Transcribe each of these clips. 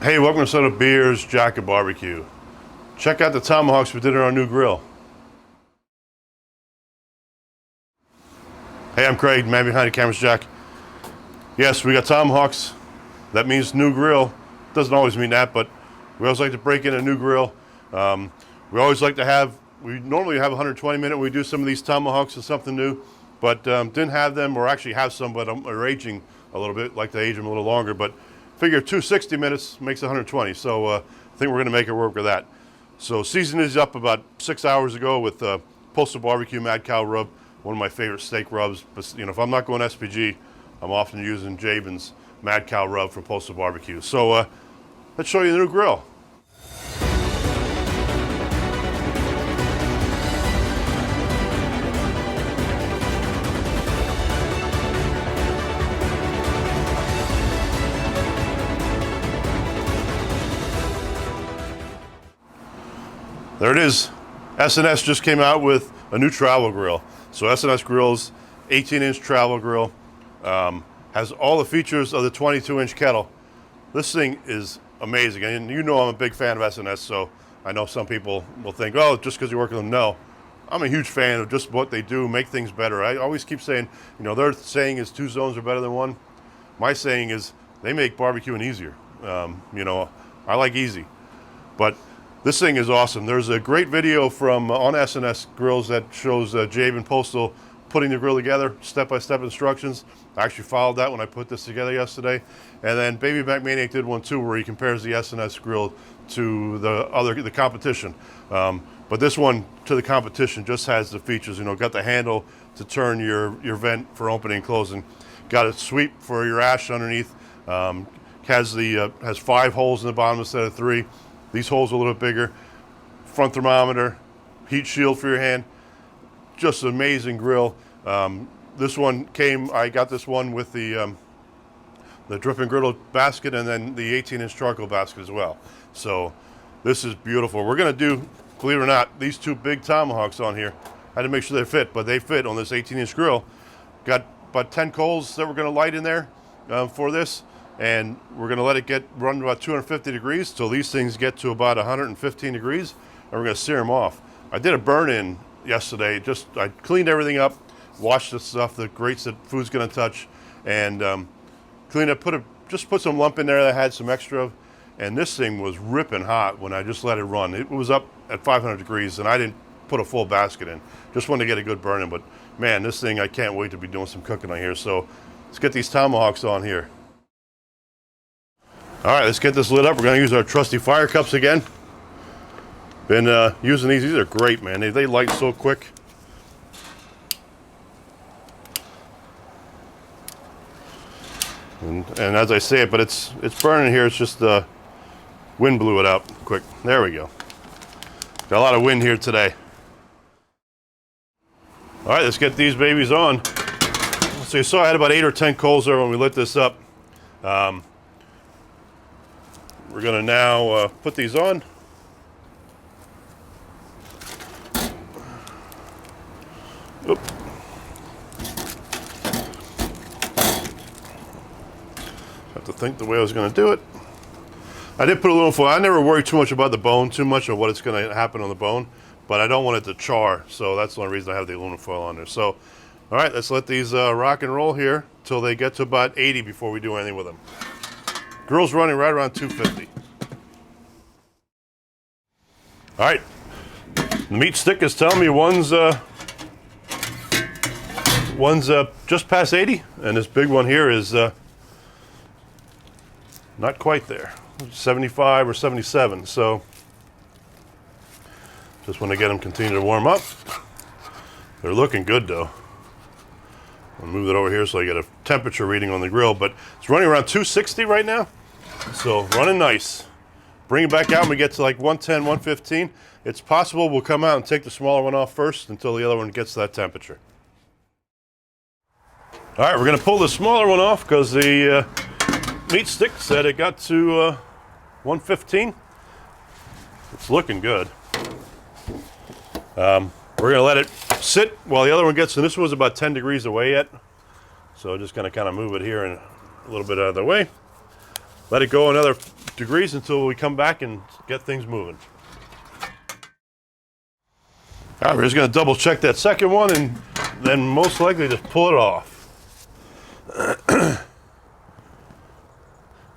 Hey, welcome to some of beersjackofbbq. Check out the tomahawks we did on our new grill. Hey, I'm Craig, man behind the camera's Jack. Yes, we got tomahawks. That means new grill. Doesn't always mean that, but we always like to break in a new grill. We always like to have, we normally have 120 minute when we do some of these tomahawks or something new, but didn't have them, or actually have some, but are aging a little bit, like to age them a little longer, but figure 260 minutes makes 120, so I think we're gonna make it work with that. So season is up about 6 hours ago with Postal Barbecue Mad Cow Rub, one of my favorite steak rubs. But you know, if I'm not going SPG, I'm often using Jabin's Mad Cow Rub from Postal Barbecue. So let's show you the new grill. There it is. SNS just came out with a new travel grill. So SNS Grills, 18-inch travel grill, has all the features of the 22-inch kettle. This thing is amazing. And you know I'm a big fan of SNS, so I know some people will think, oh, just because you work with them. No, I'm a huge fan of just what they do, make things better. I always keep saying, you know, their saying is 2 zones are better than 1. My saying is they make barbecuing easier. You know, I like easy. But this thing is awesome. There's a great video from on SNS Grills that shows Jabe and Postal putting the grill together, step-by-step instructions. I actually followed that when I put this together yesterday. And then Baby Back Maniac did one too, where he compares the SNS grill to the competition. But this one to the competition just has the features. You know, got the handle to turn your vent for opening and closing. Got a sweep for your ash underneath. Has 5 holes in the bottom instead of 3. These holes are a little bit bigger. Front thermometer, heat shield for your hand. Just an amazing grill. This one came, I got this one with the drip and griddle basket and then the 18-inch charcoal basket as well. So this is beautiful. We're gonna do, believe it or not, these 2 big tomahawks on here. I had to make sure they fit, but they fit on this 18-inch grill. Got about 10 coals that we're gonna light in there for this. And we're going to let it run about 250 degrees till these things get to about 115 degrees, and we're going to sear them off. I did a burn-in yesterday. I cleaned everything up, washed the stuff, the grates that food's going to touch, and cleaned up. Just put some lump in there that I had some extra of, and this thing was ripping hot when I just let it run. It was up at 500 degrees, and I didn't put a full basket in. Just wanted to get a good burn-in, but man, this thing, I can't wait to be doing some cooking on here. So let's get these tomahawks on here. All right, let's get this lit up. We're gonna use our trusty fire cups again. Been using these. These are great, man. They light so quick. And as I say it, but it's burning here. It's just the wind blew it out quick. There we go. Got a lot of wind here today. All right, let's get these babies on. So you saw I had about 8 or 10 coals there when we lit this up. We're going to now put these on. Oop. Have to think the way I was going to do it. I did put aluminum foil. I never worry too much about the bone, too much of what it's going to happen on the bone, but I don't want it to char, so that's the only reason I have the aluminum foil on there. So, all right, let's let these rock and roll here till they get to about 80 before we do anything with them. Grill's running right around 250. All right, the meat stick is telling me one's just past 80, and this big one here is not quite there, 75 or 77. So just want to get them continue to warm up. They're looking good though. I'll move it over here so I get a temperature reading on the grill, but it's running around 260 right now. So running nice. Bring it back out when we get to like 110, 115. It's possible we'll come out and take the smaller one off first until the other one gets to that temperature. All right, we're gonna pull the smaller one off because the meat stick said it got to 115. It's looking good. We're gonna let it sit while the other one gets, and this was about 10 degrees away yet. So just gonna kind of move it here and a little bit out of the way. Let it go another degrees until we come back and get things moving. All right, we're just gonna double check that second one and then most likely just pull it off.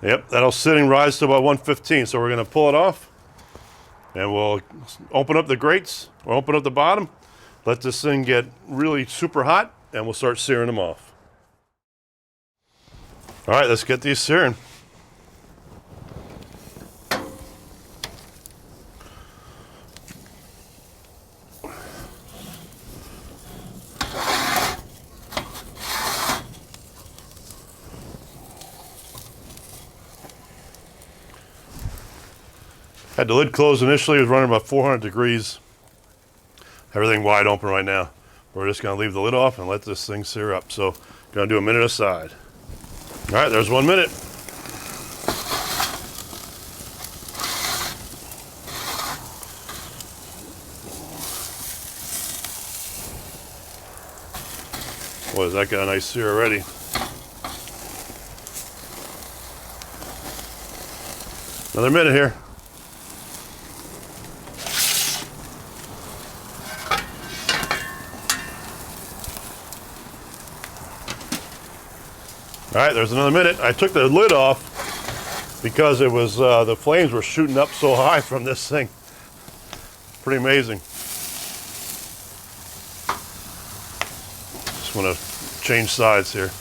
Yep, that'll sitting rise to about 115, so we're gonna pull it off and we'll open up the grates or open up the bottom, let this thing get really super hot, and we'll start searing them off. All right, let's get these searing. Had the lid closed initially, it was running about 400 degrees. Everything wide open right now. We're just gonna leave the lid off and let this thing sear up. So, gonna do a minute aside. All right, there's 1 minute. Boy, has that got a nice sear already. Another minute here. All right, there's another minute. I took the lid off because it was the flames were shooting up so high from this thing. Pretty amazing. Just want to change sides here.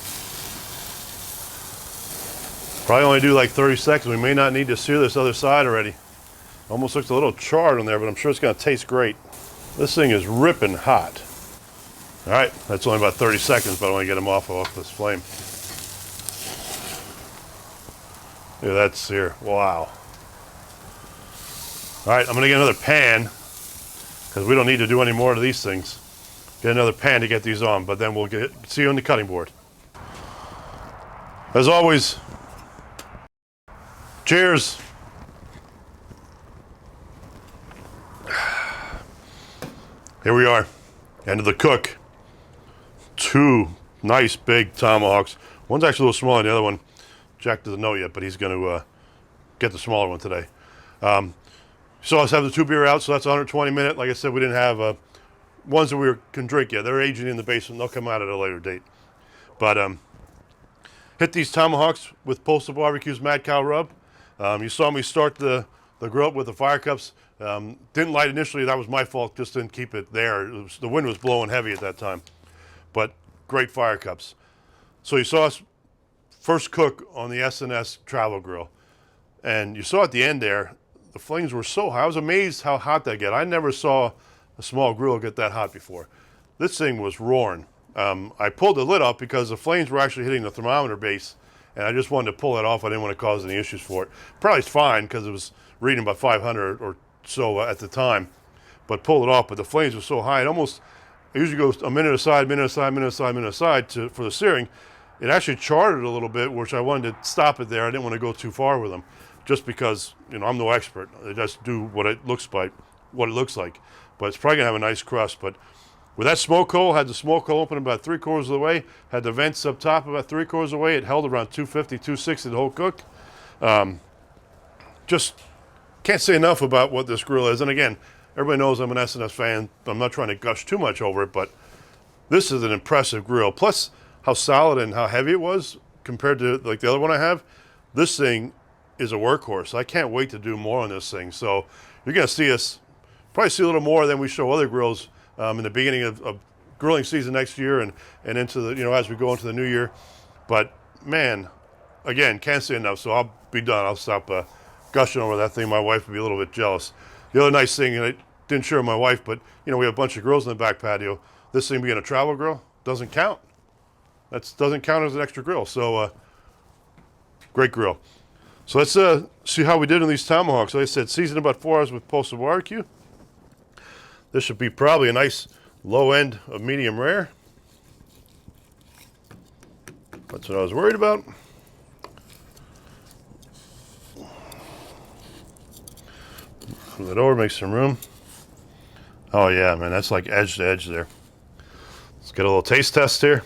Probably only do like 30 seconds. We may not need to sear this other side already. Almost looks a little charred on there, but I'm sure it's going to taste great. This thing is ripping hot. All right, that's only about 30 seconds, but I want to get them off this flame. Look at that sear. Wow. All right, I'm going to get another pan because we don't need to do any more to these things. Get another pan to get these on, but then we'll see you on the cutting board. As always, cheers. Here we are, end of the cook. Two nice big tomahawks. One's actually a little smaller than the other one. Jack doesn't know yet, but he's going to get the smaller one today. So let's have the 2 beer out, so that's 120 minute. Like I said, we didn't have ones that we can drink yet. They're aging in the basement. They'll come out at a later date. But hit these tomahawks with Postal Barbecue's Mad Cow Rub. You saw me start the grill up with the fire cups. Didn't light initially. That was my fault. Just didn't keep it there. The wind was blowing heavy at that time. But great fire cups. So you saw us first cook on the SNS Travel Grill. And you saw at the end there, the flames were so high. I was amazed how hot they get. I never saw a small grill get that hot before. This thing was roaring. I pulled the lid off because the flames were actually hitting the thermometer base, and I just wanted to pull it off. I didn't want to cause any issues for it. Probably it's fine because it was reading about 500 or so at the time, but pull it off. But the flames were so high, I usually go a minute aside, minute aside, minute aside, minute aside for the searing. It actually charred it a little bit, which I wanted to stop it there. I didn't want to go too far with them, just because I'm no expert. I just do what it looks like. But it's probably gonna have a nice crust. But with that smoke hole, had the smoke hole open about 3/4 of the way, had the vents up top about 3/4 of the way. It held around 250, 260 the whole cook. Just can't say enough about what this grill is. And again, everybody knows I'm an SNS fan. I'm not trying to gush too much over it, but this is an impressive grill. Plus, how solid and how heavy it was compared to like the other one I have. This thing is a workhorse. I can't wait to do more on this thing. So you're gonna see us probably see a little more than we show other grills in the beginning of grilling season next year and into the as we go into the new year. But man, again, can't say enough. So I'll be done. I'll stop gushing over that thing. My wife would be a little bit jealous. The other nice thing, and I didn't share with my wife, but we have a bunch of grills in the back patio. This thing being a travel grill doesn't count. That doesn't count as an extra grill. So great grill. So let's see how we did on these tomahawks. Like I said, seasoned about 4 hours with Postal Barbecue. This should be probably a nice low end of medium rare. That's what I was worried about. Move that over, make some room. Oh yeah, man, that's like edge to edge there. Let's get a little taste test here.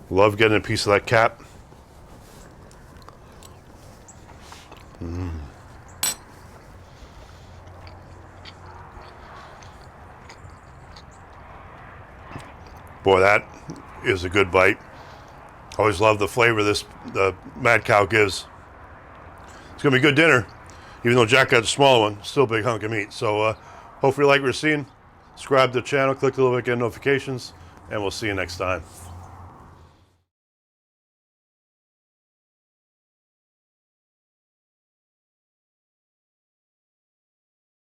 Love getting a piece of that cap. Boy, that is a good bite. Always love the flavor the Mad Cow gives. It's gonna be a good dinner, even though Jack got the smaller one. Still a big hunk of meat. So hopefully you like what you're seeing. Subscribe to the channel, click the little bit, get notifications, and we'll see you next time.